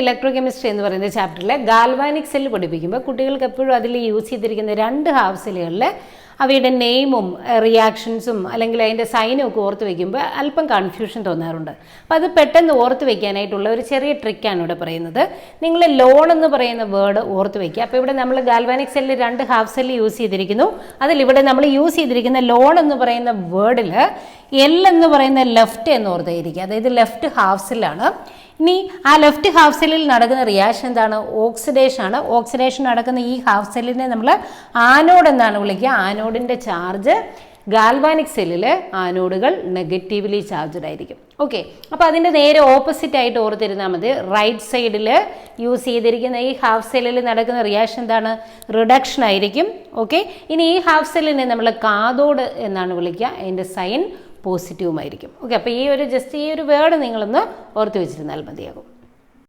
Electrochemistry എന്ന് പറയുന്ന ചാപ്റ്ററിലെ galvanic cell പഠിപ്പിക്കുമ്പോൾ കുട്ടികൾക്ക് എപ്പോഴും അതിൽ യൂസ് ചെയ്തിരിക്കുന്ന 2 ഹാഫ് സെല്ലുകളിൽ അവയുടെ നെയിമും റിയാക്ഷൻസും അല്ലെങ്കിൽ അതിൻ്റെ സൈനും ഒക്കെ ഓർത്ത് വയ്ക്കുമ്പോൾ അല്പം കൺഫ്യൂഷൻ തോന്നാറുണ്ട്. അപ്പോൾ അത് പെട്ടെന്ന് ഓർത്ത് വയ്ക്കാനായിട്ടുള്ള ഒരു ചെറിയ ട്രിക്കാണ് ഇവിടെ പറയുന്നത്. നിങ്ങൾ ലോൺ എന്ന് പറയുന്ന വേർഡ് ഓർത്ത് വയ്ക്കുക. അപ്പോൾ ഇവിടെ നമ്മൾ ഗാൽവാനിക് സെല്ലിൽ 2 ഹാഫ് സെല്ല് യൂസ് ചെയ്തിരിക്കുന്നു. അതിലിവിടെ നമ്മൾ യൂസ് ചെയ്തിരിക്കുന്ന ലോൺ എന്ന് പറയുന്ന വേർഡിൽ എൽ എന്ന് പറയുന്ന ലെഫ്റ്റ് എന്ന് ഓർത്തിരിക്കുക. അതായത് ലെഫ്റ്റ് ഹാഫ് സെല്ലാണ്. ഇനി ആ ലെഫ്റ്റ് ഹാഫ് സെല്ലിൽ നടക്കുന്ന റിയാക്ഷൻ എന്താണ്? ഓക്സിഡേഷൻ ആണ്. ഓക്സിഡേഷൻ നടക്കുന്ന ഈ ഹാഫ് സെല്ലിനെ നമ്മൾ ആനോഡ് എന്നാണ് വിളിക്കുക. ആനോഡിൻ്റെ ചാർജ് ഗാൽവാനിക് സെല്ലിൽ ആനോഡുകൾ നെഗറ്റീവ്ലി ചാർജ്ഡ് ആയിരിക്കും. ഓക്കെ, അപ്പോൾ അതിൻ്റെ നേരെ ഓപ്പോസിറ്റ് ആയിട്ട് ഓർത്തിരുന്നാൽ മതി. റൈറ്റ് സൈഡിൽ യൂസ് ചെയ്തിരിക്കുന്ന ഈ ഹാഫ് സെല്ലിൽ നടക്കുന്ന റിയാക്ഷൻ എന്താണ്? റിഡക്ഷൻ ആയിരിക്കും. ഓക്കെ, ഇനി ഈ ഹാഫ് സെല്ലിനെ നമ്മൾ കാഥോഡ് എന്നാണ് വിളിക്കുക. അതിൻ്റെ സൈൻ പോസിറ്റീവുമായിരിക്കും. ഓക്കെ, അപ്പോൾ ഈ ഒരു വേർഡ് നിങ്ങളൊന്ന് ഓർത്ത് വെച്ചിരുന്നാൽ മതിയാകും.